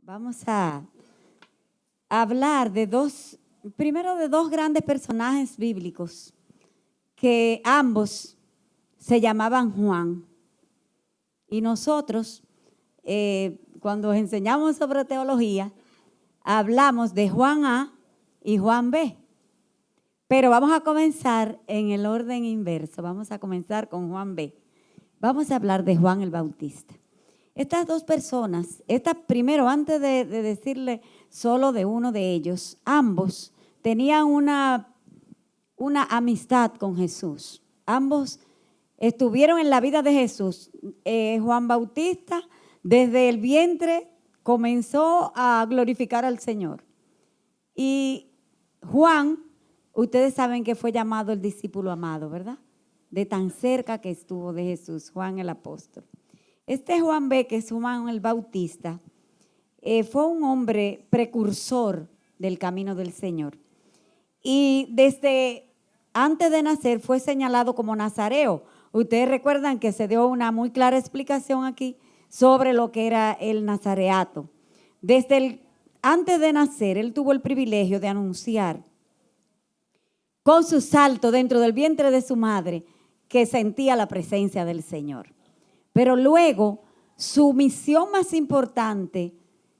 Vamos a hablar primero de dos grandes personajes bíblicos que ambos se llamaban Juan. Y nosotros, cuando enseñamos sobre teología, hablamos de Juan A y Juan B. Pero vamos a comenzar en el orden inverso. Vamos a comenzar con Juan B. Vamos a hablar de Juan el Bautista. Estas dos personas, primero, antes de decirle solo de uno de ellos, ambos tenían una amistad con Jesús. Ambos estuvieron en la vida de Jesús. Juan Bautista, desde el vientre, comenzó a glorificar al Señor. Y Juan, ustedes saben que fue llamado el discípulo amado, ¿verdad? De tan cerca que estuvo de Jesús, Juan el apóstol. Este Juan B, que es Juan el Bautista, fue un hombre precursor del camino del Señor. Y desde antes de nacer fue señalado como nazareo. Ustedes recuerdan que se dio una muy clara explicación aquí sobre lo que era el nazareato. Antes de nacer, él tuvo el privilegio de anunciar con su salto dentro del vientre de su madre que sentía la presencia del Señor. Pero luego, su misión más importante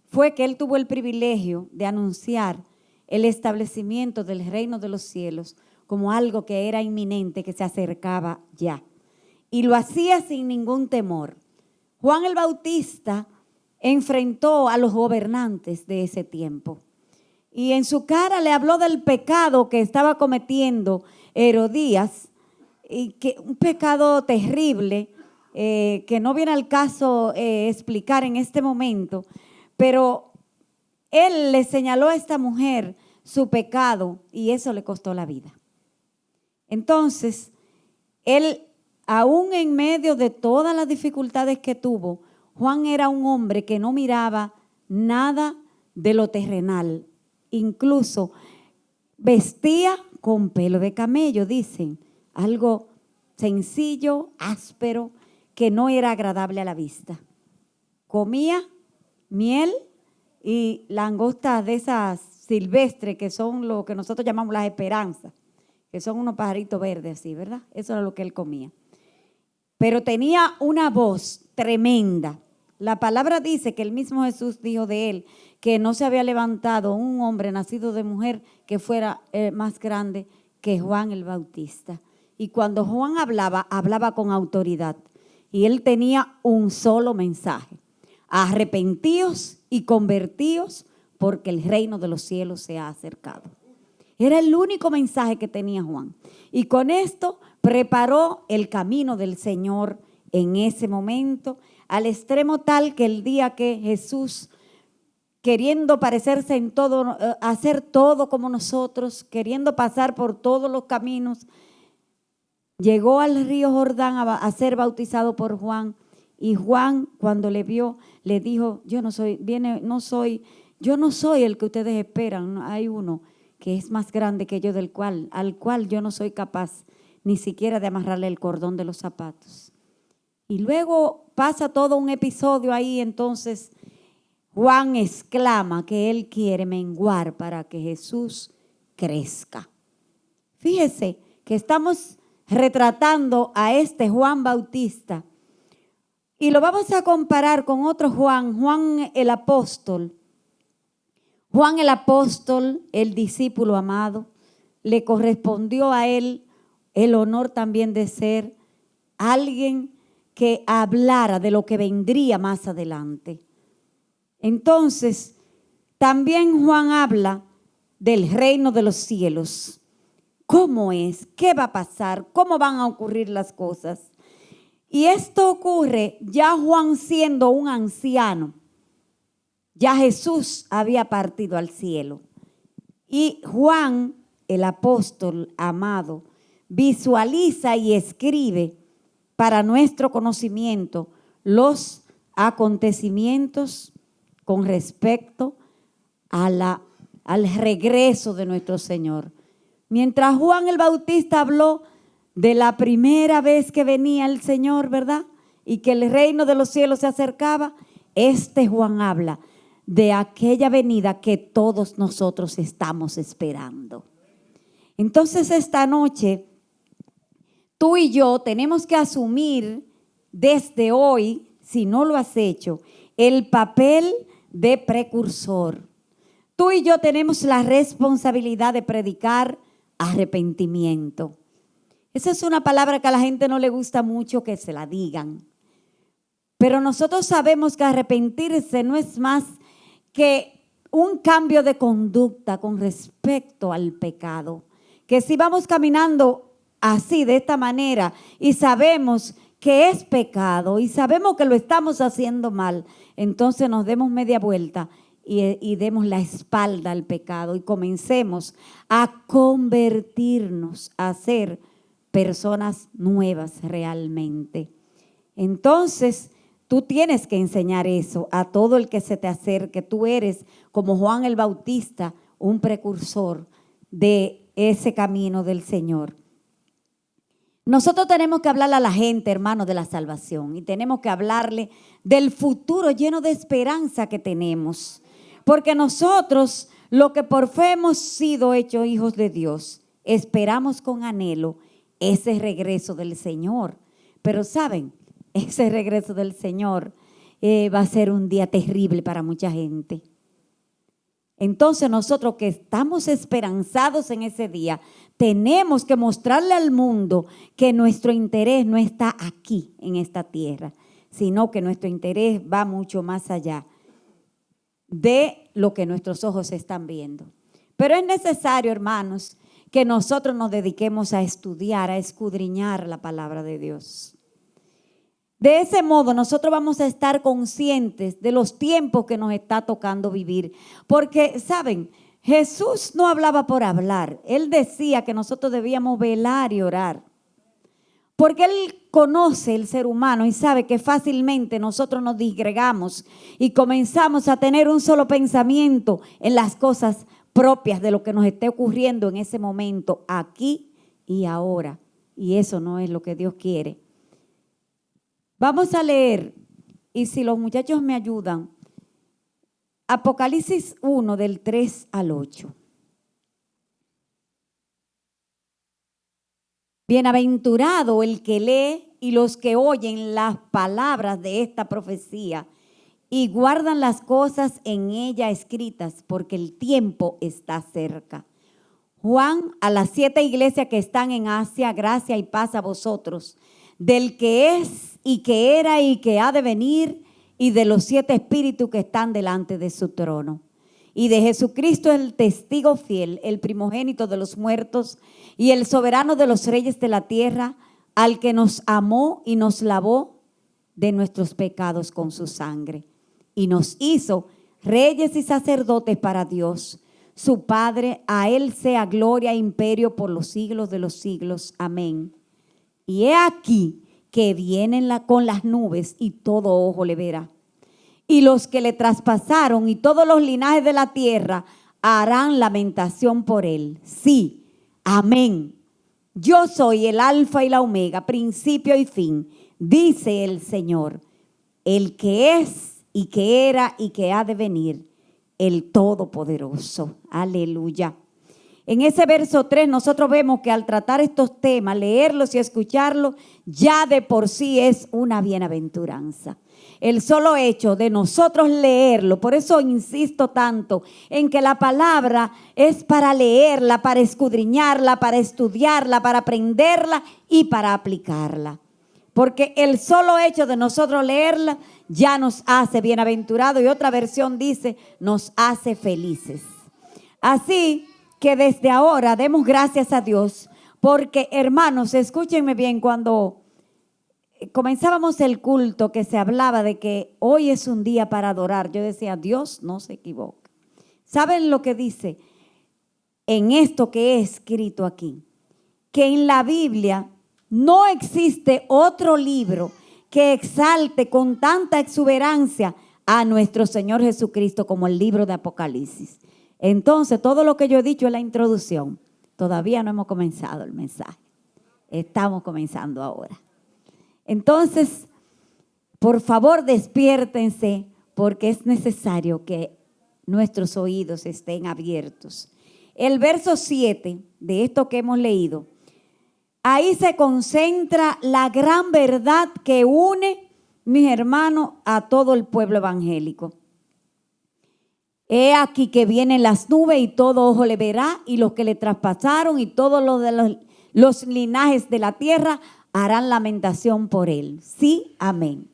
fue que él tuvo el privilegio de anunciar el establecimiento del reino de los cielos como algo que era inminente, que se acercaba ya. Y lo hacía sin ningún temor. Juan el Bautista enfrentó a los gobernantes de ese tiempo. Y en su cara le habló del pecado que estaba cometiendo Herodías, y que un pecado terrible, que no viene al caso explicar en este momento, pero él le señaló a esta mujer su pecado y eso le costó la vida. Entonces, él, aún en medio de todas las dificultades que tuvo, Juan era un hombre que no miraba nada de lo terrenal. Incluso vestía con pelo de camello, dicen, algo sencillo, áspero, que no era agradable a la vista. Comía miel y langostas de esas silvestres, que son lo que nosotros llamamos las esperanzas, que son unos pajaritos verdes así, ¿verdad? Eso era lo que él comía. Pero tenía una voz tremenda. La palabra dice que el mismo Jesús dijo de él que no se había levantado un hombre nacido de mujer que fuera más grande que Juan el Bautista. Y cuando Juan hablaba con autoridad. Y él tenía un solo mensaje: arrepentíos y convertíos, porque el reino de los cielos se ha acercado. Era el único mensaje que tenía Juan. Y con esto preparó el camino del Señor en ese momento, al extremo tal que el día que Jesús, queriendo parecerse en todo, hacer todo como nosotros, queriendo pasar por todos los caminos, llegó al río Jordán a ser bautizado por Juan. Y Juan, cuando le vio, le dijo: yo no soy el que ustedes esperan. Hay uno que es más grande que yo, al cual yo no soy capaz ni siquiera de amarrarle el cordón de los zapatos. Y luego pasa todo un episodio ahí. Entonces Juan exclama que él quiere menguar para que Jesús crezca. Fíjese que estamos retratando a este Juan Bautista y lo vamos a comparar con otro Juan, Juan el apóstol. Juan el apóstol, el discípulo amado, le correspondió a él el honor también de ser alguien que hablara de lo que vendría más adelante. Entonces, también Juan habla del reino de los cielos. ¿Cómo es? ¿Qué va a pasar? ¿Cómo van a ocurrir las cosas? Y esto ocurre ya Juan siendo un anciano. Ya Jesús había partido al cielo. Y Juan, el apóstol amado, visualiza y escribe para nuestro conocimiento los acontecimientos con respecto al regreso de nuestro Señor. Mientras Juan el Bautista habló de la primera vez que venía el Señor, ¿verdad? Y que el reino de los cielos se acercaba, este Juan habla de aquella venida que todos nosotros estamos esperando. Entonces esta noche, tú y yo tenemos que asumir desde hoy, si no lo has hecho, el papel de precursor. Tú y yo tenemos la responsabilidad de predicar arrepentimiento. Esa es una palabra que a la gente no le gusta mucho que se la digan. Pero nosotros sabemos que arrepentirse no es más que un cambio de conducta con respecto al pecado. Que si vamos caminando así, de esta manera, y sabemos que es pecado y sabemos que lo estamos haciendo mal, entonces nos demos media vuelta y demos la espalda al pecado y comencemos a convertirnos, a ser personas nuevas realmente. Entonces, tú tienes que enseñar eso a todo el que se te acerque. Tú eres, como Juan el Bautista, un precursor de ese camino del Señor. Nosotros tenemos que hablarle a la gente, hermano, de la salvación, y tenemos que hablarle del futuro lleno de esperanza que tenemos. Porque nosotros, lo que por fe hemos sido hechos hijos de Dios, esperamos con anhelo ese regreso del Señor. Pero ¿saben? Ese regreso del Señor va a ser un día terrible para mucha gente. Entonces nosotros que estamos esperanzados en ese día, tenemos que mostrarle al mundo que nuestro interés no está aquí en esta tierra, sino que nuestro interés va mucho más allá de lo que nuestros ojos están viendo. Pero es necesario, hermanos, que nosotros nos dediquemos a estudiar, a escudriñar la palabra de Dios. De ese modo nosotros vamos a estar conscientes de los tiempos que nos está tocando vivir. Porque, ¿saben? Jesús no hablaba por hablar. Él decía que nosotros debíamos velar y orar. Porque Él conoce el ser humano y sabe que fácilmente nosotros nos disgregamos y comenzamos a tener un solo pensamiento en las cosas propias de lo que nos esté ocurriendo en ese momento, aquí y ahora. Y eso no es lo que Dios quiere. Vamos a leer, y si los muchachos me ayudan, Apocalipsis 1 del 3 al 8. Bienaventurado el que lee y los que oyen las palabras de esta profecía y guardan las cosas en ella escritas, porque el tiempo está cerca. Juan, a las 7 iglesias que están en Asia, gracia y paz a vosotros, del que es y que era y que ha de venir, y de los 7 espíritus que están delante de su trono. Y de Jesucristo el testigo fiel, el primogénito de los muertos y el soberano de los reyes de la tierra, al que nos amó y nos lavó de nuestros pecados con su sangre. Y nos hizo reyes y sacerdotes para Dios, su Padre. A Él sea gloria e imperio por los siglos de los siglos. Amén. Y he aquí que vienen con las nubes y todo ojo le verá. Y los que le traspasaron y todos los linajes de la tierra harán lamentación por él. Sí, amén. Yo soy el alfa y la omega, principio y fin, dice el Señor, el que es y que era y que ha de venir, el Todopoderoso. Aleluya. En ese verso 3 nosotros vemos que al tratar estos temas, leerlos y escucharlos, ya de por sí es una bienaventuranza. El solo hecho de nosotros leerlo, por eso insisto tanto en que la palabra es para leerla, para escudriñarla, para estudiarla, para aprenderla y para aplicarla. Porque el solo hecho de nosotros leerla ya nos hace bienaventurados, y otra versión dice, nos hace felices. Así que desde ahora demos gracias a Dios, porque hermanos, escúchenme bien, cuando comenzábamos el culto que se hablaba de que hoy es un día para adorar, yo decía, Dios no se equivoca. ¿Saben lo que dice en esto que he escrito aquí? Que en la Biblia no existe otro libro que exalte con tanta exuberancia a nuestro Señor Jesucristo como el libro de Apocalipsis. Entonces, todo lo que yo he dicho en la introducción, todavía no hemos comenzado el mensaje. Estamos comenzando ahora. Entonces, por favor, despiértense, porque es necesario que nuestros oídos estén abiertos. El verso 7 de esto que hemos leído, ahí se concentra la gran verdad que une, mis hermanos, a todo el pueblo evangélico. He aquí que vienen las nubes y todo ojo le verá, y los que le traspasaron y todos los linajes de la tierra harán lamentación por él. Sí, amén.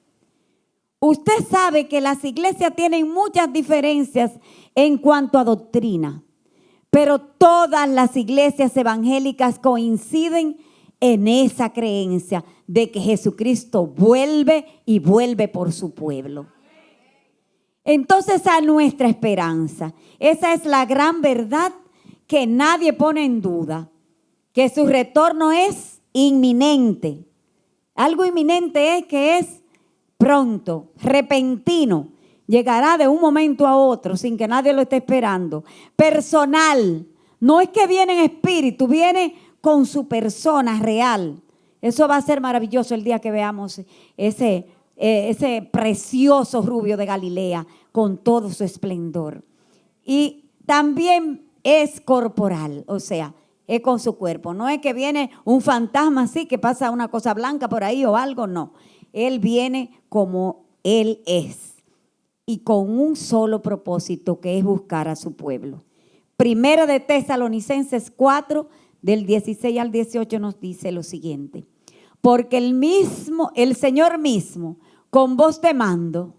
Usted sabe que las iglesias tienen muchas diferencias en cuanto a doctrina, pero todas las iglesias evangélicas coinciden en esa creencia de que Jesucristo vuelve y vuelve por su pueblo. Entonces, a nuestra esperanza, esa es la gran verdad que nadie pone en duda, que su retorno es inminente. Algo inminente es que es pronto, repentino, llegará de un momento a otro sin que nadie lo esté esperando. Personal, no es que viene en espíritu, viene con su persona real. Eso va a ser maravilloso el día que veamos ese precioso rubio de Galilea con todo su esplendor. Y también es corporal, o sea, es con su cuerpo. No es que viene un fantasma así que pasa una cosa blanca por ahí o algo, no. Él viene como Él es y con un solo propósito, que es buscar a su pueblo. Primera de Tesalonicenses 4, del 16 al 18 nos dice lo siguiente: porque el Señor mismo, con voz de mando,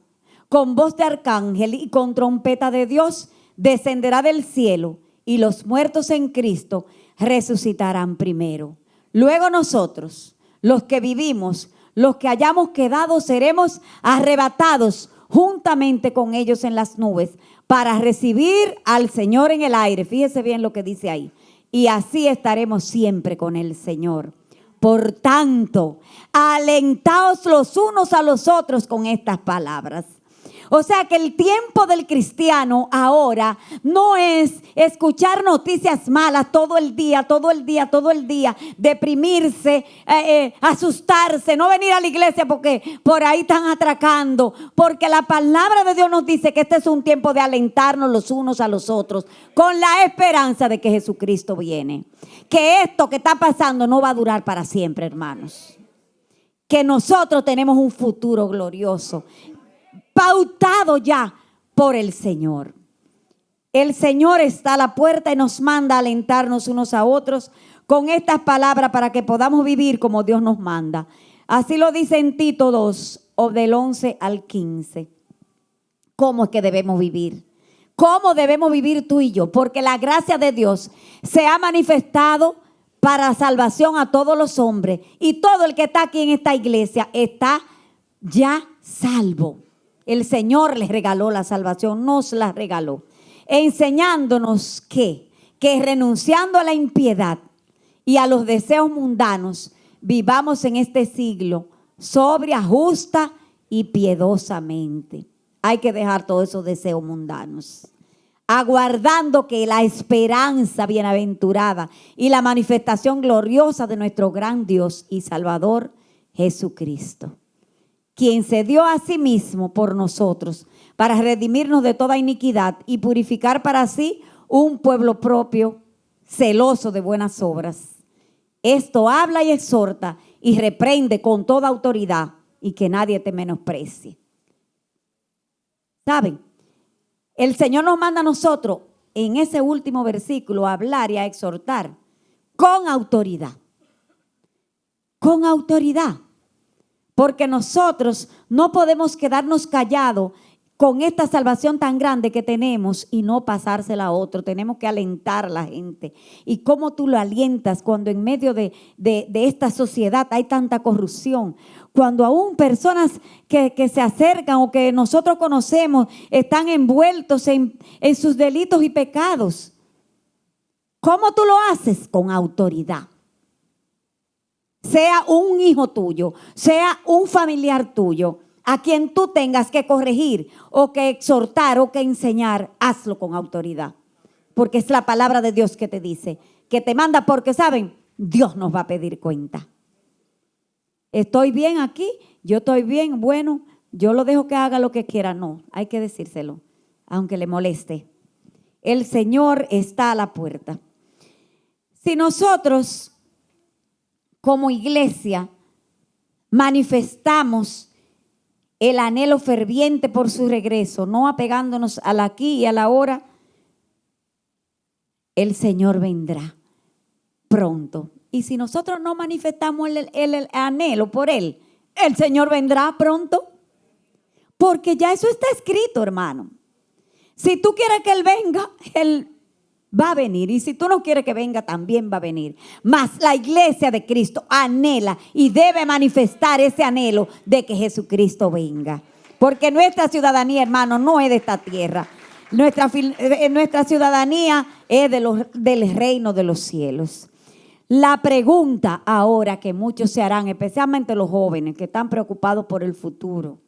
con voz de arcángel y con trompeta de Dios, descenderá del cielo, y los muertos en Cristo resucitarán primero. Luego nosotros, los que vivimos, los que hayamos quedado, seremos arrebatados juntamente con ellos en las nubes para recibir al Señor en el aire. Fíjese bien lo que dice ahí. Y así estaremos siempre con el Señor. Por tanto, alentaos los unos a los otros con estas palabras. O sea que el tiempo del cristiano ahora no es escuchar noticias malas todo el día, deprimirse, asustarse, no venir a la iglesia porque por ahí están atracando. Porque la palabra de Dios nos dice que este es un tiempo de alentarnos los unos a los otros con la esperanza de que Jesucristo viene. Que esto que está pasando no va a durar para siempre, hermanos. Que nosotros tenemos un futuro glorioso, pautado ya por el Señor. El Señor está a la puerta y nos manda a alentarnos unos a otros con estas palabras para que podamos vivir como Dios nos manda. Así lo dice en Tito 2, del 11 al 15. ¿Cómo es que debemos vivir? ¿Cómo debemos vivir tú y yo? Porque la gracia de Dios se ha manifestado para salvación a todos los hombres, y todo el que está aquí en esta iglesia está ya salvo. El Señor les regaló la salvación, nos la regaló, enseñándonos que renunciando a la impiedad y a los deseos mundanos, vivamos en este siglo sobria, justa y piadosamente. Hay que dejar todos esos deseos mundanos, aguardando que la esperanza bienaventurada y la manifestación gloriosa de nuestro gran Dios y Salvador Jesucristo, quien se dio a sí mismo por nosotros para redimirnos de toda iniquidad y purificar para sí un pueblo propio, celoso de buenas obras. Esto habla y exhorta y reprende con toda autoridad, y que nadie te menosprecie. ¿Saben? El Señor nos manda a nosotros en ese último versículo a hablar y a exhortar con autoridad. Con autoridad. Porque nosotros no podemos quedarnos callados con esta salvación tan grande que tenemos y no pasársela a otro. Tenemos que alentar a la gente. ¿Y cómo tú lo alientas cuando en medio de esta sociedad hay tanta corrupción? Cuando aún personas que se acercan o que nosotros conocemos están envueltos en sus delitos y pecados. ¿Cómo tú lo haces? Con autoridad. Sea un hijo tuyo, sea un familiar tuyo, a quien tú tengas que corregir o que exhortar o que enseñar, hazlo con autoridad. Porque es la palabra de Dios que te dice, que te manda, porque saben, Dios nos va a pedir cuenta. Estoy bien aquí, yo estoy bien, bueno, yo lo dejo que haga lo que quiera. No, hay que decírselo, aunque le moleste. El Señor está a la puerta. Si nosotros, como iglesia, manifestamos el anhelo ferviente por su regreso, no apegándonos al aquí y a la ahora, el Señor vendrá pronto. Y si nosotros no manifestamos el anhelo por Él, el Señor vendrá pronto. Porque ya eso está escrito, hermano. Si tú quieres que Él venga, Él va a venir. Y si tú no quieres que venga, también va a venir. Mas la iglesia de Cristo anhela y debe manifestar ese anhelo de que Jesucristo venga. Porque nuestra ciudadanía, hermano, no es de esta tierra. Nuestra ciudadanía es del reino de los cielos. La pregunta ahora que muchos se harán, especialmente los jóvenes que están preocupados por el futuro.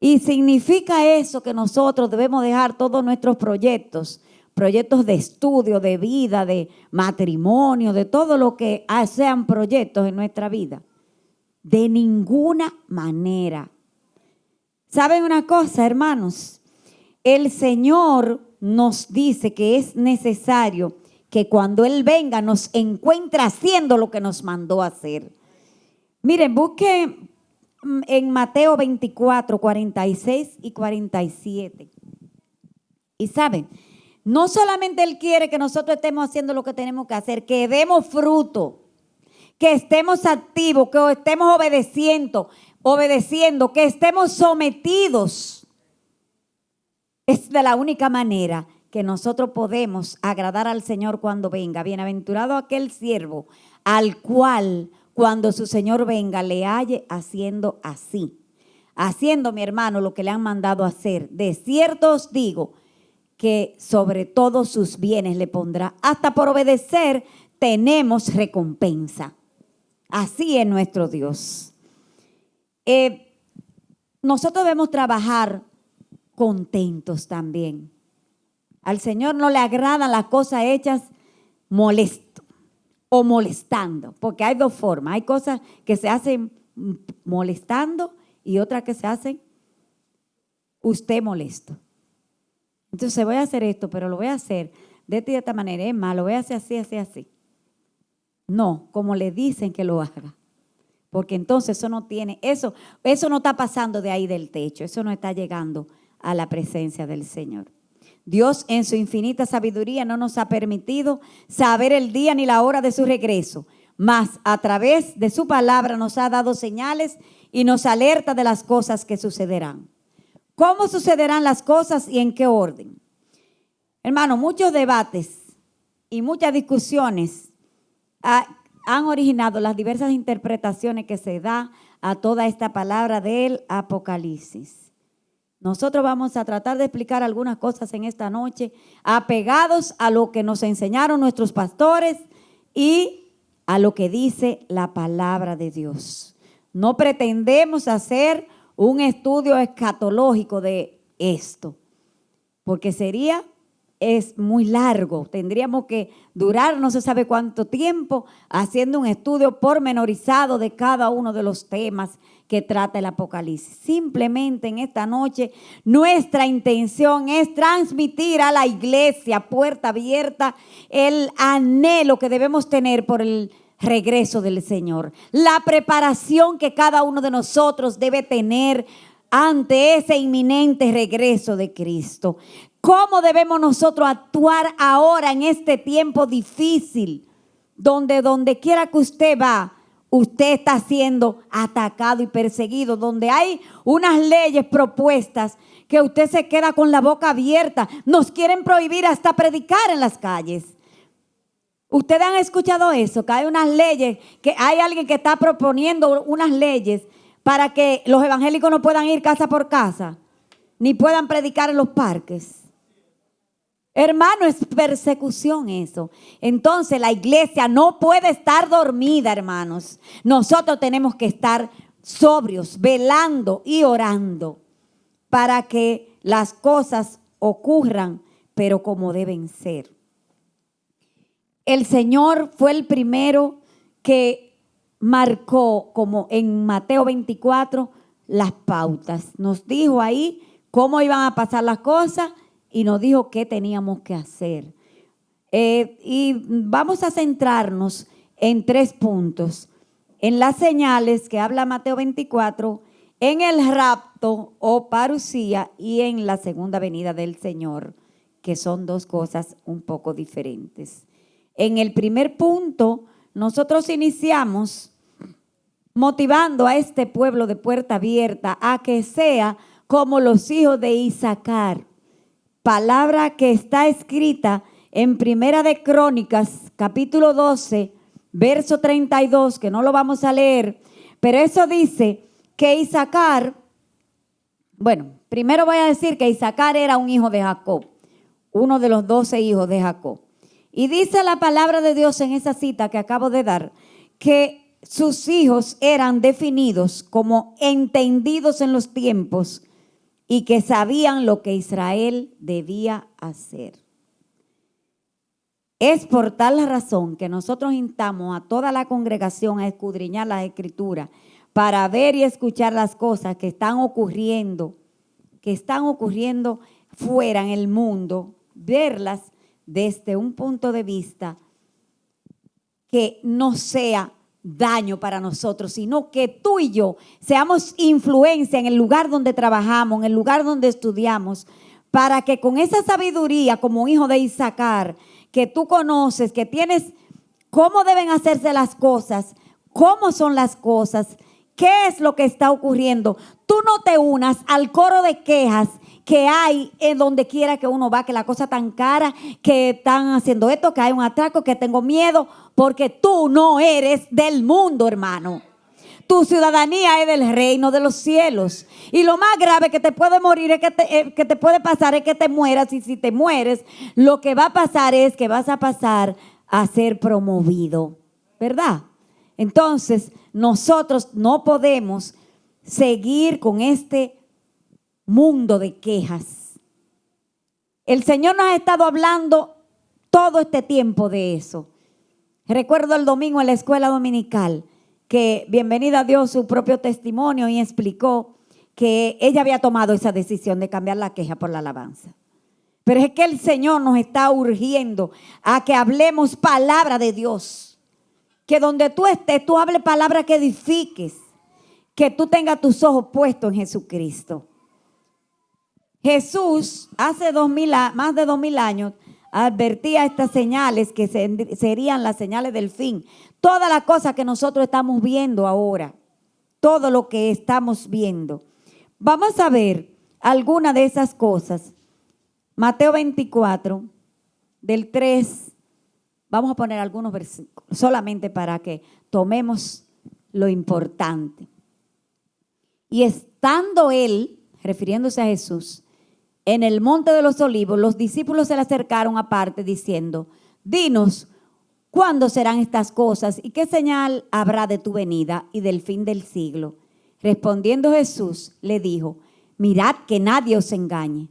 Y significa eso que nosotros debemos dejar todos nuestros proyectos de estudio, de vida, de matrimonio, de todo lo que sean proyectos en nuestra vida. De ninguna manera. ¿Saben una cosa, hermanos? El Señor nos dice que es necesario que cuando Él venga nos encuentre haciendo lo que nos mandó a hacer. Miren, busquen en Mateo 24, 46 y 47. Y saben, no solamente Él quiere que nosotros estemos haciendo lo que tenemos que hacer, que demos fruto, que estemos activos, que estemos obedeciendo, que estemos sometidos. Es de la única manera que nosotros podemos agradar al Señor cuando venga. Bienaventurado aquel siervo al cual cuando su Señor venga le halle haciendo así. Haciendo, mi hermano, lo que le han mandado hacer. De cierto os digo que sobre todos sus bienes le pondrá. Hasta por obedecer tenemos recompensa. Así es nuestro Dios. Nosotros debemos trabajar contentos también. Al Señor no le agradan las cosas hechas molesto o molestando, porque hay dos formas. Hay cosas que se hacen molestando y otras que se hacen usted molesto. Entonces voy a hacer esto, pero lo voy a hacer de esta y de esta manera. Es más, lo voy a hacer así, así, así. No, como le dicen que lo haga. Porque entonces eso no está pasando de ahí del techo. Eso no está llegando a la presencia del Señor. Dios en su infinita sabiduría no nos ha permitido saber el día ni la hora de su regreso, mas a través de su palabra nos ha dado señales y nos alerta de las cosas que sucederán. ¿Cómo sucederán las cosas y en qué orden? Hermano, muchos debates y muchas discusiones han originado las diversas interpretaciones que se da a toda esta palabra del Apocalipsis. Nosotros vamos a tratar de explicar algunas cosas en esta noche, apegados a lo que nos enseñaron nuestros pastores y a lo que dice la palabra de Dios. No pretendemos hacer un estudio escatológico de esto, porque es muy largo. Tendríamos que durar no se sabe cuánto tiempo haciendo un estudio pormenorizado de cada uno de los temas que trata el Apocalipsis. Simplemente en esta noche nuestra intención es transmitir a la iglesia puerta abierta el anhelo que debemos tener por el regreso del Señor. La preparación que cada uno de nosotros debe tener ante ese inminente regreso de Cristo. ¿Cómo debemos nosotros actuar ahora en este tiempo difícil? Donde quiera que usted va, usted está siendo atacado y perseguido. Donde hay unas leyes propuestas que usted se queda con la boca abierta. Nos quieren prohibir hasta predicar en las calles. Ustedes han escuchado eso, que hay unas leyes, que hay alguien que está proponiendo unas leyes para que los evangélicos no puedan ir casa por casa, ni puedan predicar en los parques. Hermano, es persecución eso. Entonces la iglesia no puede estar dormida, hermanos. Nosotros tenemos que estar sobrios, velando y orando para que las cosas ocurran, pero como deben ser. El Señor fue el primero que marcó, como en Mateo 24, las pautas. Nos dijo ahí cómo iban a pasar las cosas y nos dijo qué teníamos que hacer. Y vamos a centrarnos en 3 puntos. En las señales que habla Mateo 24, en el rapto o parusía y en la segunda venida del Señor, que son 2 cosas un poco diferentes. En el primer punto, nosotros iniciamos motivando a este pueblo de Puerta Abierta a que sea como los hijos de Isaacar, palabra que está escrita en Primera de Crónicas, capítulo 12, verso 32, que no lo vamos a leer, pero eso dice que Isaacar, bueno, primero voy a decir que Isaacar era un hijo de Jacob, uno de los 12 hijos de Jacob. Y dice la palabra de Dios en esa cita que acabo de dar, que sus hijos eran definidos como entendidos en los tiempos y que sabían lo que Israel debía hacer. Es por tal razón que nosotros instamos a toda la congregación a escudriñar las Escrituras para ver y escuchar las cosas que están ocurriendo fuera en el mundo, verlas desde un punto de vista que no sea daño para nosotros, sino que tú y yo seamos influencia en el lugar donde trabajamos, en el lugar donde estudiamos, para que con esa sabiduría como hijo de Isaacar, que tú conoces, que tienes cómo deben hacerse las cosas, cómo son las cosas, qué es lo que está ocurriendo, tú no te unas al coro de quejas que hay en donde quiera que uno va, que la cosa tan cara, que están haciendo esto, que hay un atraco, que tengo miedo, porque tú no eres del mundo, hermano. Tu ciudadanía es del reino de los cielos. Y lo más grave que te puede morir es que te puede pasar es que te mueras. Y si te mueres, lo que va a pasar es que vas a pasar a ser promovido, ¿verdad? Entonces, nosotros no podemos seguir con este mundo de quejas. El Señor nos ha estado hablando todo este tiempo de eso. Recuerdo el domingo en la escuela dominical que Bienvenida dio su propio testimonio y explicó que ella había tomado esa decisión de cambiar la queja por la alabanza. Pero es que el Señor nos está urgiendo a que hablemos palabra de Dios. Que donde tú estés, tú hables palabra que edifiques. Que tú tengas tus ojos puestos en Jesucristo. Jesús hace más de 2000 años advertía estas señales que serían las señales del fin. Todas las cosas que nosotros estamos viendo ahora, todo lo que estamos viendo. Vamos a ver algunas de esas cosas. Mateo 24, del 3, vamos a poner algunos versículos solamente para que tomemos lo importante. Y estando él, refiriéndose a Jesús, en el monte de los olivos, los discípulos se le acercaron aparte diciendo: dinos, ¿cuándo serán estas cosas y qué señal habrá de tu venida y del fin del siglo? Respondiendo Jesús le dijo: mirad que nadie os engañe,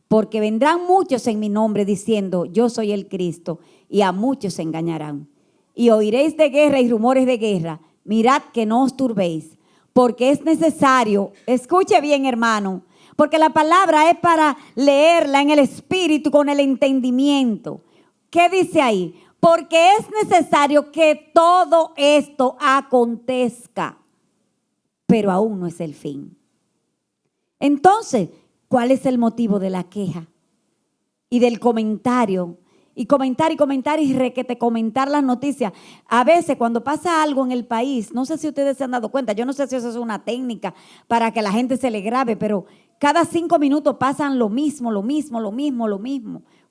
porque vendrán muchos en mi nombre diciendo: yo soy el Cristo, y a muchos se engañarán. Y oiréis de guerra y rumores de guerra. Mirad que no os turbéis, porque es necesario, escuche bien, hermano, porque la palabra es para leerla en el espíritu con el entendimiento. ¿Qué dice ahí? Porque es necesario que todo esto acontezca, pero aún no es el fin. Entonces, ¿cuál es el motivo de la queja y del comentario? Y comentar y requete comentar las noticias. A veces cuando pasa algo en el país, no sé si ustedes se han dado cuenta, yo no sé si eso es una técnica para que la gente se le grabe, pero cada 5 minutos pasan lo mismo,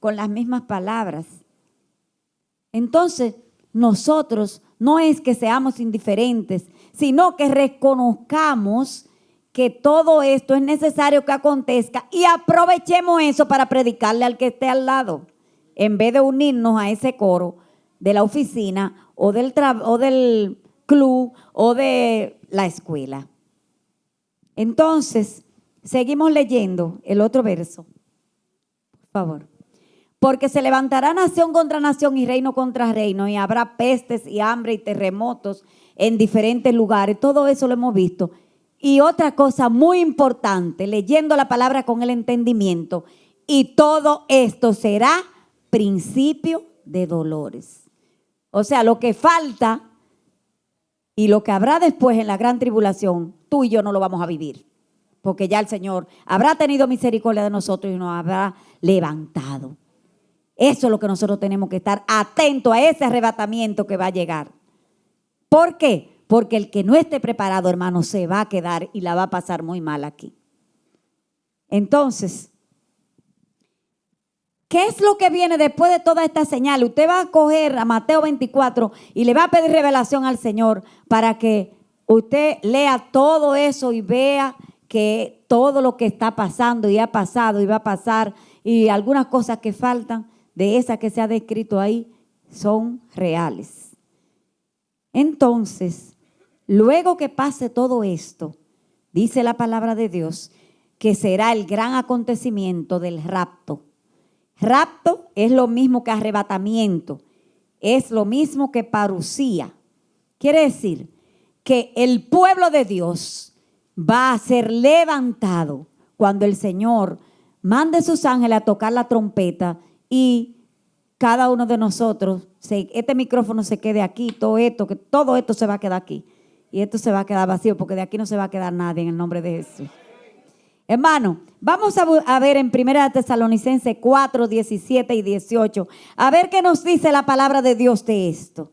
con las mismas palabras. Entonces, nosotros no es que seamos indiferentes, sino que reconozcamos que todo esto es necesario que acontezca y aprovechemos eso para predicarle al que esté al lado. En vez de unirnos a ese coro de la oficina o del club o de la escuela. Entonces, seguimos leyendo el otro verso. Por favor. Porque se levantará nación contra nación y reino contra reino, y habrá pestes y hambre y terremotos en diferentes lugares. Todo eso lo hemos visto. Y otra cosa muy importante, leyendo la palabra con el entendimiento. Y todo esto será principio de dolores. O sea, lo que falta y lo que habrá después en la gran tribulación, tú y yo no lo vamos a vivir. Porque ya el Señor habrá tenido misericordia de nosotros y nos habrá levantado. Eso es lo que nosotros tenemos que estar atentos a ese arrebatamiento que va a llegar. ¿Por qué? Porque el que no esté preparado, hermano, se va a quedar y la va a pasar muy mal aquí. Entonces, ¿qué es lo que viene después de toda esta señal? Usted va a coger a Mateo 24 y le va a pedir revelación al Señor para que usted lea todo eso y vea que todo lo que está pasando y ha pasado y va a pasar y algunas cosas que faltan de esas que se ha descrito ahí son reales. Entonces, luego que pase todo esto, dice la palabra de Dios, que será el gran acontecimiento del rapto. Rapto es lo mismo que arrebatamiento, es lo mismo que parucía. Quiere decir que el pueblo de Dios va a ser levantado cuando el Señor mande sus ángeles a tocar la trompeta y cada uno de nosotros, este micrófono se quede aquí, todo esto se va a quedar aquí. Y esto se va a quedar vacío porque de aquí no se va a quedar nadie en el nombre de Jesús. Hermano, vamos a ver en 1 Tesalonicenses 4, 17 y 18, a ver qué nos dice la palabra de Dios de esto.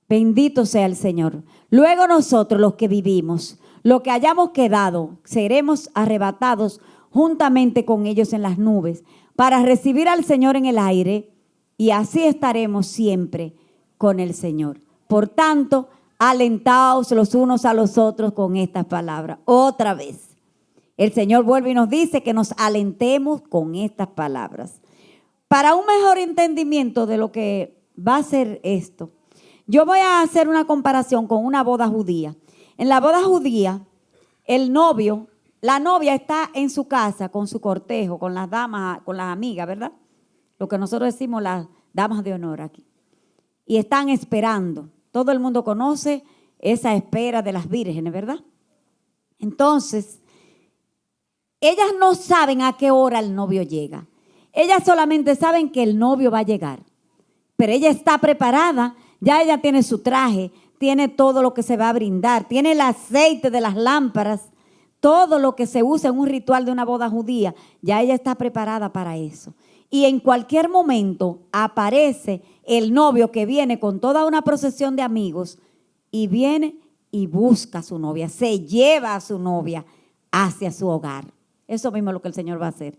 Bendito sea el Señor. Luego nosotros los que vivimos, los que hayamos quedado, seremos arrebatados juntamente con ellos en las nubes para recibir al Señor en el aire y así estaremos siempre con el Señor. Por tanto, alentaos los unos a los otros con estas palabras. Otra vez. El Señor vuelve y nos dice que nos alentemos con estas palabras. Para un mejor entendimiento de lo que va a ser esto, yo voy a hacer una comparación con una boda judía. En la boda judía, el novio, la novia está en su casa con su cortejo, con las damas, con las amigas, ¿verdad? Lo que nosotros decimos las damas de honor aquí. Y están esperando. Todo el mundo conoce esa espera de las vírgenes, ¿verdad? Entonces, ellas no saben a qué hora el novio llega. Ellas solamente saben que el novio va a llegar. Pero ella está preparada, ya ella tiene su traje, tiene todo lo que se va a brindar, tiene el aceite de las lámparas, todo lo que se usa en un ritual de una boda judía, ya ella está preparada para eso. Y en cualquier momento aparece el novio que viene con toda una procesión de amigos y viene y busca a su novia, se lleva a su novia hacia su hogar. Eso mismo es lo que el Señor va a hacer.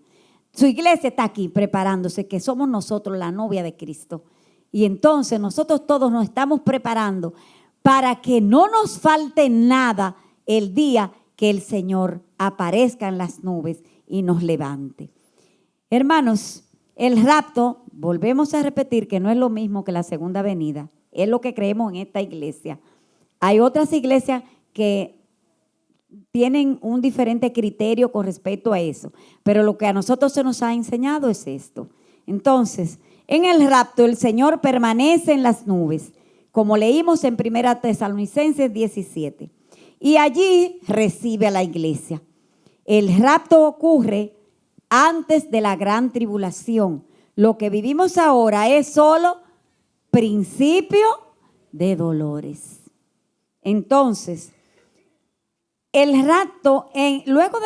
Su iglesia está aquí preparándose, que somos nosotros la novia de Cristo. Y entonces nosotros todos nos estamos preparando para que no nos falte nada el día que el Señor aparezca en las nubes y nos levante. Hermanos, el rapto, volvemos a repetir que no es lo mismo que la segunda venida. Es lo que creemos en esta iglesia. Hay otras iglesias que tienen un diferente criterio con respecto a eso. Pero lo que a nosotros se nos ha enseñado es esto. Entonces, en el rapto el Señor permanece en las nubes, como leímos en 1 Tesalonicenses 17. Y allí recibe a la iglesia. El rapto ocurre antes de la gran tribulación. Lo que vivimos ahora es solo principio de dolores. Entonces, el rapto, luego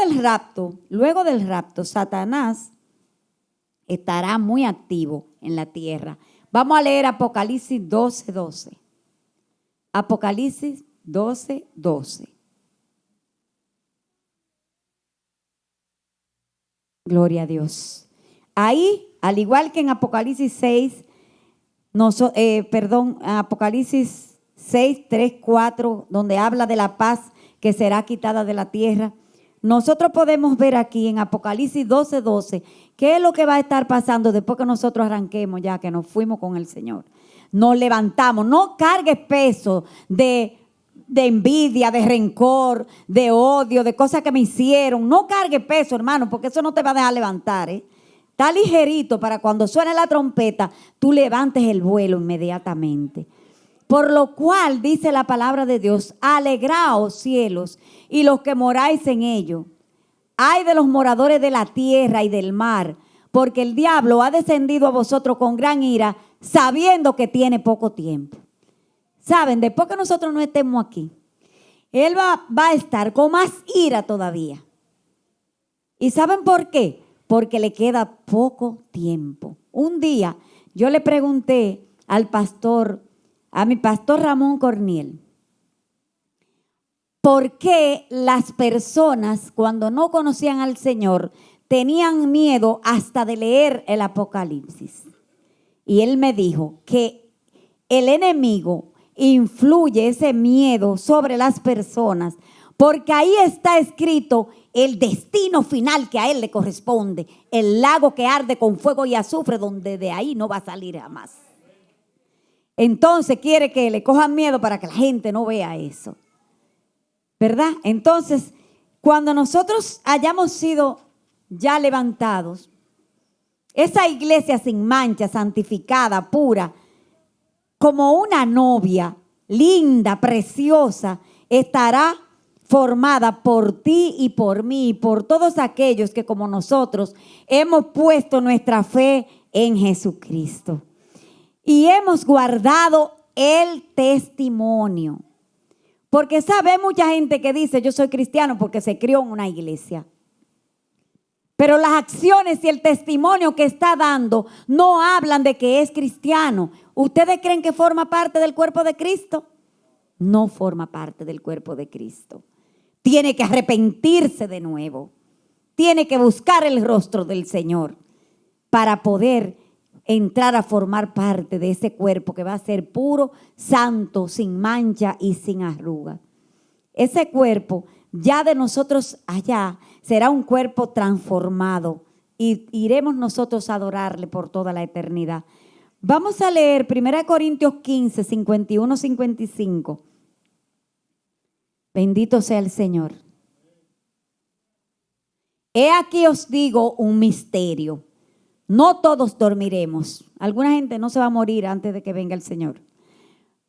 del rapto, Satanás estará muy activo en la tierra. Vamos a leer Apocalipsis 12:12. Apocalipsis 12:12. Gloria a Dios. Ahí, al igual que en Apocalipsis 6, Apocalipsis 6, 3, 4, donde habla de la paz que será quitada de la tierra, nosotros podemos ver aquí en Apocalipsis 12:12 qué es lo que va a estar pasando después que nosotros arranquemos ya, que nos fuimos con el Señor. Nos levantamos, no cargues peso de envidia, de rencor, de odio, de cosas que me hicieron. No cargues peso, hermano, porque eso no te va a dejar levantar, ¿eh? Está ligerito para cuando suene la trompeta, tú levantes el vuelo inmediatamente. Por lo cual dice la palabra de Dios, alegraos cielos y los que moráis en ellos. Ay de los moradores de la tierra y del mar, porque el diablo ha descendido a vosotros con gran ira, sabiendo que tiene poco tiempo. Saben, después que nosotros no estemos aquí, él va a estar con más ira todavía. ¿Y saben por qué? Porque le queda poco tiempo. Un día yo le pregunté a mi pastor Ramón Corniel, ¿por qué las personas cuando no conocían al Señor tenían miedo hasta de leer el Apocalipsis? Y él me dijo que el enemigo influye ese miedo sobre las personas porque ahí está escrito el destino final que a él le corresponde, el lago que arde con fuego y azufre, donde de ahí no va a salir jamás. Entonces quiere que le cojan miedo para que la gente no vea eso, ¿verdad? Entonces, cuando nosotros hayamos sido ya levantados, esa iglesia sin mancha, santificada, pura, como una novia linda, preciosa, estará formada por ti y por mí y por todos aquellos que como nosotros hemos puesto nuestra fe en Jesucristo y hemos guardado el testimonio. Porque sabe mucha gente que dice yo soy cristiano porque se crió en una iglesia. Pero las acciones y el testimonio que está dando no hablan de que es cristiano. ¿Ustedes creen que forma parte del cuerpo de Cristo? No forma parte del cuerpo de Cristo. Tiene que arrepentirse de nuevo. Tiene que buscar el rostro del Señor para poder entrar a formar parte de ese cuerpo que va a ser puro, santo, sin mancha y sin arruga. Ese cuerpo ya de nosotros allá será un cuerpo transformado y iremos nosotros a adorarle por toda la eternidad. Vamos a leer 1 Corintios 15, 51, 55. Bendito sea el Señor. He aquí os digo un misterio. No todos dormiremos. Alguna gente no se va a morir antes de que venga el Señor.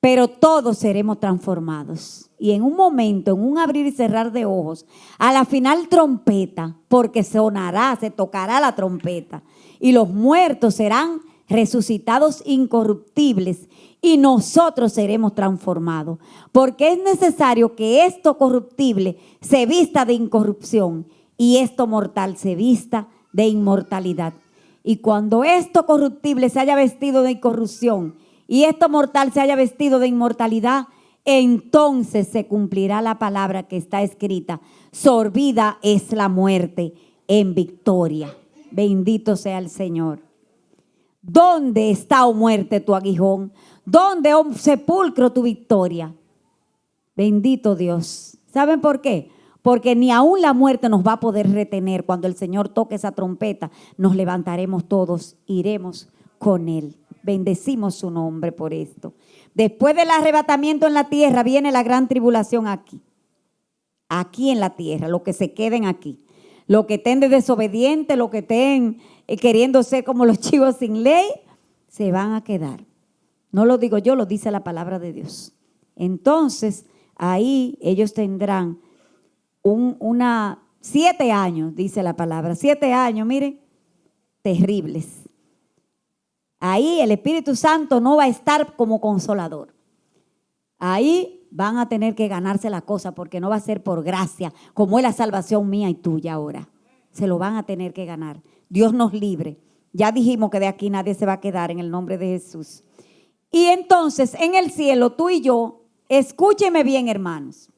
Pero todos seremos transformados. Y en un momento, en un abrir y cerrar de ojos, a la final trompeta, porque sonará, se tocará la trompeta. Y los muertos serán resucitados incorruptibles y nosotros seremos transformados. Porque es necesario que esto corruptible se vista de incorrupción y esto mortal se vista de inmortalidad. Y cuando esto corruptible se haya vestido de incorrupción y esto mortal se haya vestido de inmortalidad, entonces se cumplirá la palabra que está escrita: sorbida es la muerte en victoria. Bendito sea el Señor. ¿Dónde está, oh muerte, tu aguijón? ¿Dónde, oh sepulcro, tu victoria? Bendito Dios. ¿Saben por qué? Porque ni aún la muerte nos va a poder retener. Cuando el Señor toque esa trompeta, nos levantaremos todos, iremos con Él. Bendecimos su nombre por esto. Después del arrebatamiento en la tierra viene la gran tribulación aquí. Aquí en la tierra, los que se queden aquí. Los que estén de desobedientes, los que estén queriendo ser como los chivos sin ley, se van a quedar. No lo digo yo, lo dice la palabra de Dios. Entonces, ahí ellos tendrán 7 años, dice la palabra. 7 años, miren, terribles. Ahí el Espíritu Santo no va a estar como consolador. Ahí van a tener que ganarse la cosa porque no va a ser por gracia, como es la salvación mía y tuya ahora. Se lo van a tener que ganar. Dios nos libre. Ya dijimos que de aquí nadie se va a quedar en el nombre de Jesús. Y entonces en el cielo tú y yo, escúcheme bien, hermanos,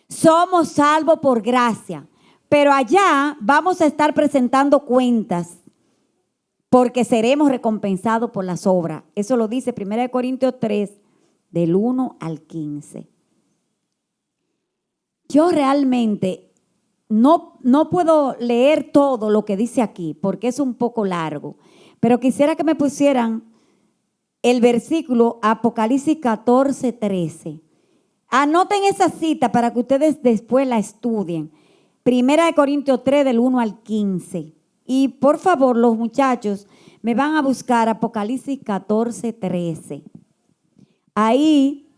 somos salvos por gracia, pero allá vamos a estar presentando cuentas porque seremos recompensados por las obras. Eso lo dice 1 Corintios 3, del 1 al 15. Yo realmente no puedo leer todo lo que dice aquí porque es un poco largo, pero quisiera que me pusieran el versículo Apocalipsis 14, 13. Anoten esa cita para que ustedes después la estudien. 1 Corintios 3, del 1 al 15. Y por favor, los muchachos me van a buscar Apocalipsis 14, 13. Ahí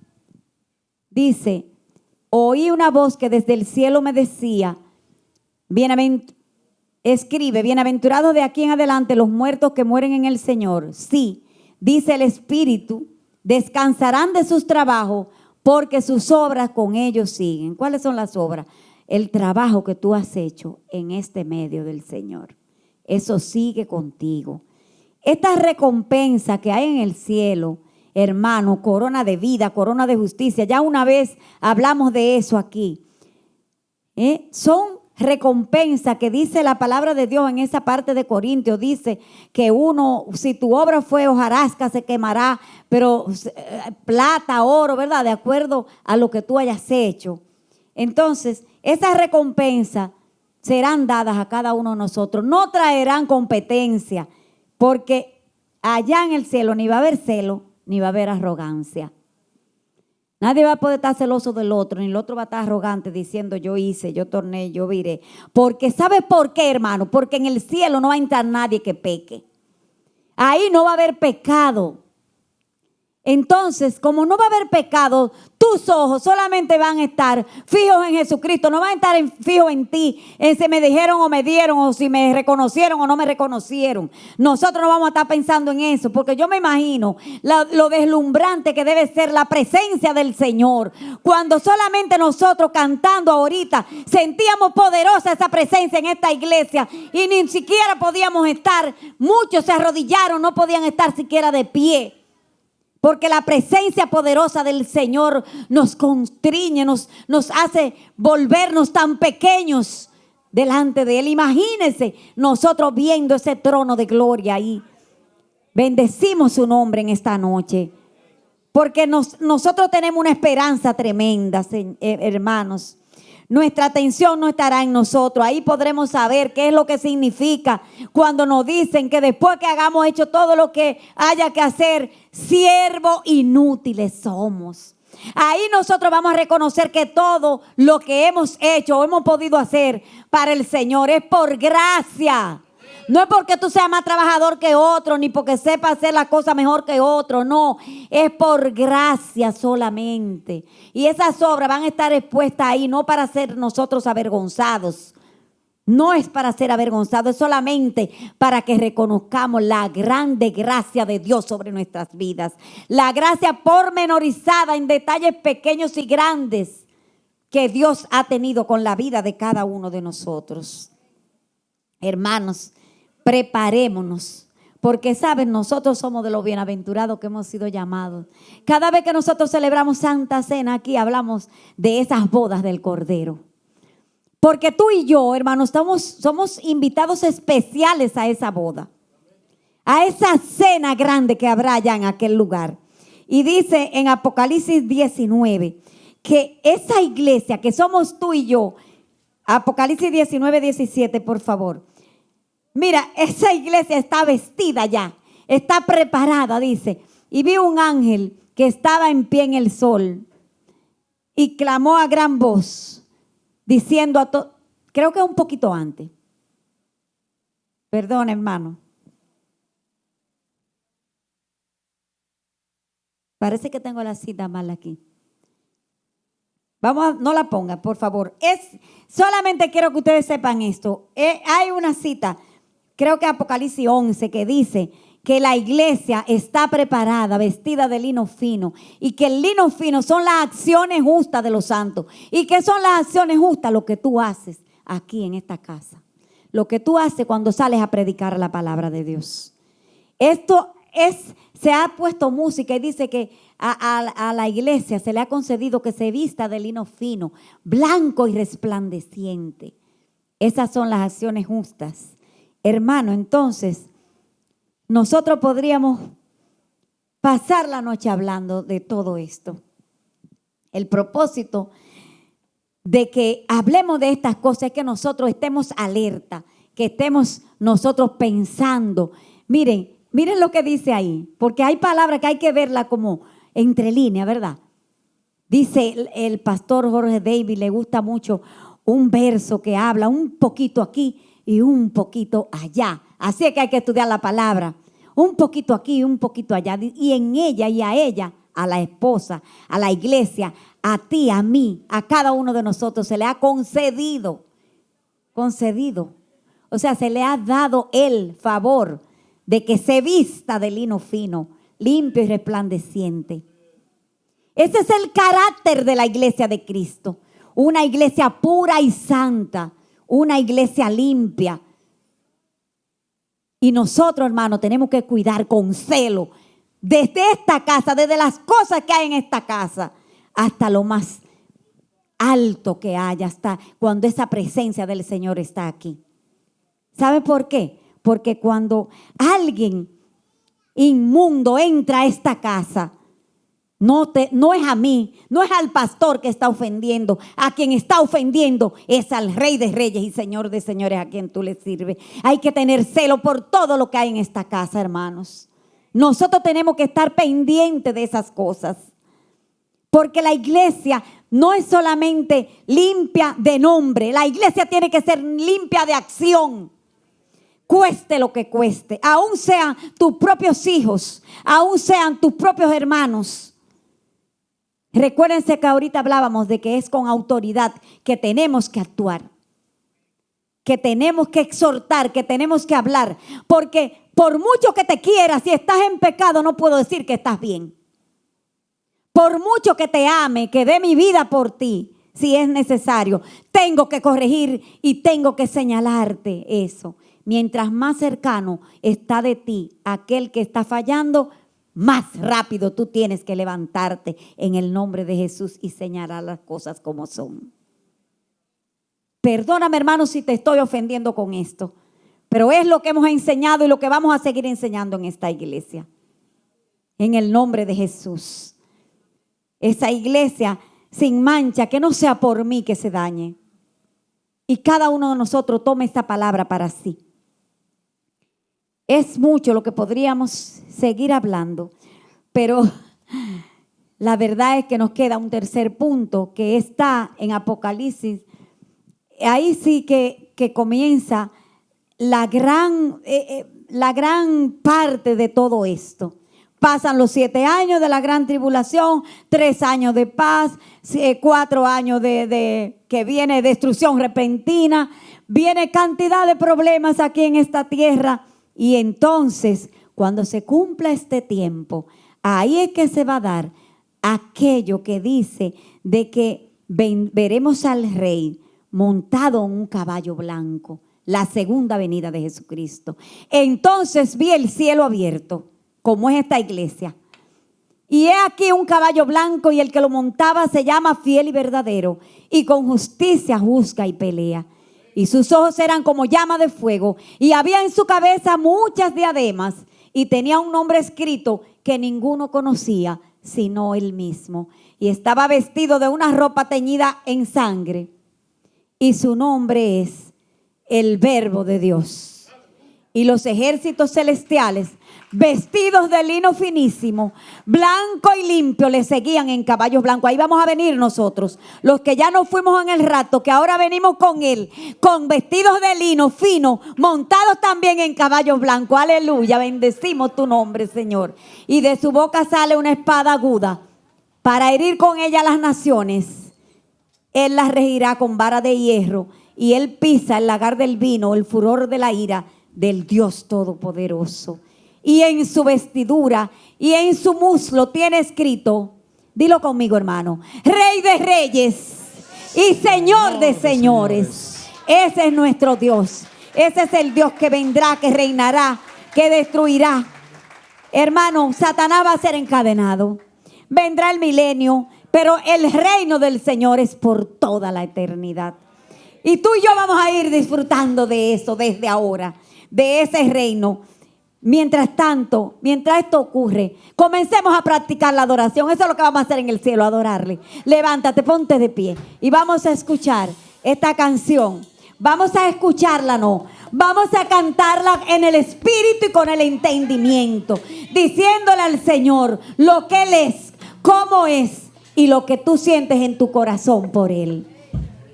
dice, oí una voz que desde el cielo me decía, escribe, bienaventurados de aquí en adelante los muertos que mueren en el Señor. Sí, dice el Espíritu, descansarán de sus trabajos porque sus obras con ellos siguen. ¿Cuáles son las obras? El trabajo que tú has hecho en este medio del Señor. Eso sigue contigo. Esta recompensa que hay en el cielo, hermano, corona de vida, corona de justicia, ya una vez hablamos de eso aquí. Son recompensas que dice la palabra de Dios en esa parte de Corintios. Dice que uno, si tu obra fue hojarasca, se quemará, pero plata, oro, ¿verdad? De acuerdo a lo que tú hayas hecho. Entonces, esas recompensas serán dadas a cada uno de nosotros. No traerán competencia, porque allá en el cielo ni va a haber celo, ni va a haber arrogancia. Nadie va a poder estar celoso del otro, ni el otro va a estar arrogante diciendo yo hice, yo torné, yo viré. Porque ¿sabe por qué, hermano? Porque en el cielo no va a entrar nadie que peque. Ahí no va a haber pecado. Entonces, como no va a haber pecado, tus ojos solamente van a estar fijos en Jesucristo, no van a estar fijos en ti, en si me dijeron o me dieron, o si me reconocieron o no me reconocieron. Nosotros no vamos a estar pensando en eso, porque yo me imagino lo deslumbrante que debe ser la presencia del Señor. Cuando solamente nosotros cantando ahorita sentíamos poderosa esa presencia en esta iglesia y ni siquiera podíamos estar, muchos se arrodillaron, no podían estar siquiera de pie. Porque la presencia poderosa del Señor nos constriñe, nos hace volvernos tan pequeños delante de Él. Imagínense nosotros viendo ese trono de gloria ahí. Bendecimos su nombre en esta noche. Porque nosotros tenemos una esperanza tremenda, hermanos. Nuestra atención no estará en nosotros. Ahí podremos saber qué es lo que significa cuando nos dicen que después que hagamos hecho todo lo que haya que hacer, siervos inútiles somos. Ahí nosotros vamos a reconocer que todo lo que hemos hecho o hemos podido hacer para el Señor es por gracia. No es porque tú seas más trabajador que otro, ni porque sepas hacer la cosa mejor que otro, no. Es por gracia solamente. Y esas obras van a estar expuestas ahí, no para ser nosotros avergonzados. No es para ser avergonzados, es solamente para que reconozcamos la grande gracia de Dios sobre nuestras vidas. La gracia pormenorizada en detalles pequeños y grandes que Dios ha tenido con la vida de cada uno de nosotros. Hermanos, preparémonos, porque saben, nosotros somos de los bienaventurados que hemos sido llamados. Cada vez que nosotros celebramos Santa Cena aquí, hablamos de esas bodas del Cordero. Porque tú y yo, hermanos, somos invitados especiales a esa boda, a esa cena grande que habrá allá en aquel lugar. Y dice en Apocalipsis 19 que esa iglesia que somos tú y yo, Apocalipsis 19, 17, por favor. Mira, esa iglesia está vestida ya, está preparada, dice. Y vi un ángel que estaba en pie en el sol y clamó a gran voz, diciendo a todos, creo que un poquito antes. Perdón, hermano. Parece que tengo la cita mal aquí. No la ponga, por favor. Solamente quiero que ustedes sepan esto. Hay una cita. Creo que Apocalipsis 11 que dice que la iglesia está preparada, vestida de lino fino, y que el lino fino son las acciones justas de los santos. ¿Y qué son las acciones justas? Lo que tú haces aquí en esta casa. Lo que tú haces cuando sales a predicar la palabra de Dios. Se ha puesto música y dice que a la iglesia se le ha concedido que se vista de lino fino, blanco y resplandeciente. Esas son las acciones justas. Hermano, entonces, nosotros podríamos pasar la noche hablando de todo esto. El propósito de que hablemos de estas cosas es que nosotros estemos alerta, que estemos nosotros pensando. Miren lo que dice ahí, porque hay palabras que hay que verla como entre líneas, ¿verdad? Dice el pastor Jorge David, le gusta mucho un verso que habla un poquito aquí y un poquito allá. Así es que hay que estudiar la palabra. Un poquito aquí y un poquito allá. Y en ella y a ella, a la esposa, a la iglesia, a ti, a mí, a cada uno de nosotros se le ha concedido. O sea, se le ha dado el favor de que se vista de lino fino, limpio y resplandeciente. Ese es el carácter de la iglesia de Cristo. Una iglesia pura y santa, una iglesia limpia. Y nosotros, hermanos, tenemos que cuidar con celo desde esta casa, desde las cosas que hay en esta casa, hasta lo más alto que haya, hasta cuando esa presencia del Señor está aquí. ¿Sabe por qué? Porque cuando alguien inmundo entra a esta casa, no es a mí, no es al pastor que está ofendiendo. A quien está ofendiendo es al Rey de Reyes y Señor de Señores a quien tú le sirves. Hay que tener celo por todo lo que hay en esta casa, hermanos. Nosotros tenemos que estar pendientes de esas cosas. Porque la iglesia no es solamente limpia de nombre. La iglesia tiene que ser limpia de acción. Cueste lo que cueste. Aún sean tus propios hijos, aún sean tus propios hermanos. Recuérdense que ahorita hablábamos de que es con autoridad que tenemos que actuar, que tenemos que exhortar, que tenemos que hablar. Porque por mucho que te quieras, si estás en pecado, no puedo decir que estás bien. Por mucho que te ame, que dé mi vida por ti, si es necesario, tengo que corregir y tengo que señalarte eso. Mientras más cercano está de ti aquel que está fallando, más rápido tú tienes que levantarte en el nombre de Jesús y señalar las cosas como son. Perdóname, hermano, si te estoy ofendiendo con esto, pero es lo que hemos enseñado y lo que vamos a seguir enseñando en esta iglesia. En el nombre de Jesús. Esa iglesia sin mancha, que no sea por mí que se dañe. Y cada uno de nosotros tome esta palabra para sí. Es mucho lo que podríamos seguir hablando, pero la verdad es que nos queda un tercer punto que está en Apocalipsis. Ahí sí que comienza la gran parte de todo esto. Pasan los 7 años de la gran tribulación, 3 años de paz, 4 años de que viene destrucción repentina, viene cantidad de problemas aquí en esta tierra. Y entonces, cuando se cumpla este tiempo, ahí es que se va a dar aquello que dice de que veremos al Rey montado en un caballo blanco, la segunda venida de Jesucristo. Entonces vi el cielo abierto, como es esta iglesia. Y he aquí un caballo blanco, y el que lo montaba se llama Fiel y Verdadero, y con justicia juzga y pelea. Y sus ojos eran como llama de fuego, y había en su cabeza muchas diademas, y tenía un nombre escrito que ninguno conocía, sino él mismo. Y estaba vestido de una ropa teñida en sangre, y su nombre es el Verbo de Dios. Y los ejércitos celestiales, vestidos de lino finísimo, blanco y limpio, le seguían en caballos blancos. Ahí vamos a venir nosotros, los que ya no fuimos en el rato, que ahora venimos con él, con vestidos de lino fino, montados también en caballos blancos. Aleluya, bendecimos tu nombre, Señor. Y de su boca sale una espada aguda para herir con ella las naciones. Él las regirá con vara de hierro, y él pisa el lagar del vino, el furor de la ira del Dios Todopoderoso. Y en su vestidura y en su muslo tiene escrito, dilo conmigo, hermano: Rey de Reyes y Señor de Señores. Ese es nuestro Dios. Ese es el Dios que vendrá, que reinará, que destruirá. Hermano, Satanás va a ser encadenado. Vendrá el milenio, pero el reino del Señor es por toda la eternidad. Y tú y yo vamos a ir disfrutando de eso desde ahora, de ese reino. Mientras tanto, mientras esto ocurre, comencemos a practicar la adoración. Eso es lo que vamos a hacer en el cielo, adorarle. Levántate, ponte de pie y vamos a escuchar esta canción. Vamos a escucharla, no. Vamos a cantarla en el espíritu y con el entendimiento, diciéndole al Señor lo que Él es, cómo es y lo que tú sientes en tu corazón por Él.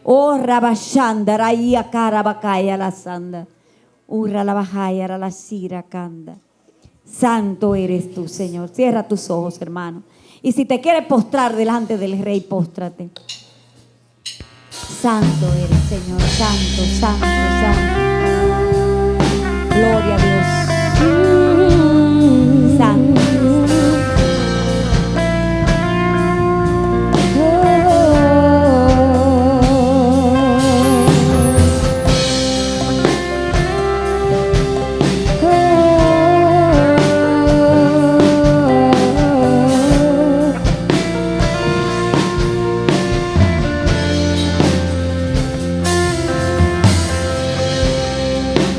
Oh, Rabashanda, Raya Karabakaya la Sanda. Urra la bajaya, la sira canda. Santo eres tú, Señor. Cierra tus ojos, hermano. Y si te quieres postrar delante del Rey, póstrate. Santo eres, Señor. Santo, santo, santo. Gloria a Dios. Santo.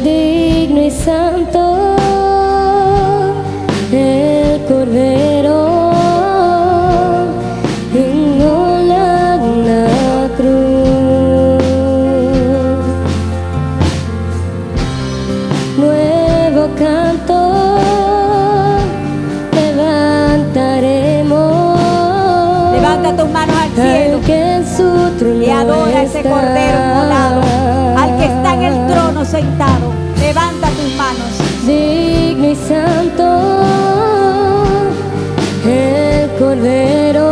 Digno y santo el Cordero inmolado en la cruz. Nuevo canto levantaremos. Levanta tus manos al cielo Al que en su trono y adora a ese está. Cordero inmolado, al que está en el trono sentado. Levanta tus manos. Digno y santo el Cordero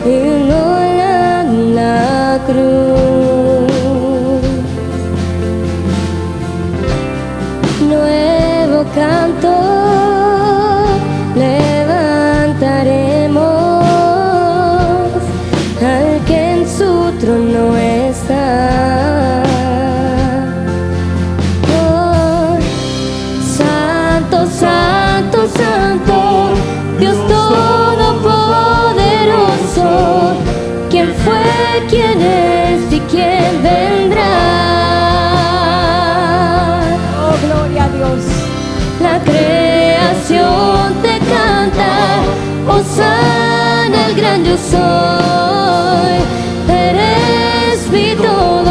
inmolado en la cruz. Nuevo canto levantaremos al que en su trono está. Santo, santo, Dios todopoderoso, ¿quién fue, quién es y quién vendrá? Oh, gloria a Dios. La creación te canta, Hosana el gran yo soy, eres mi todo.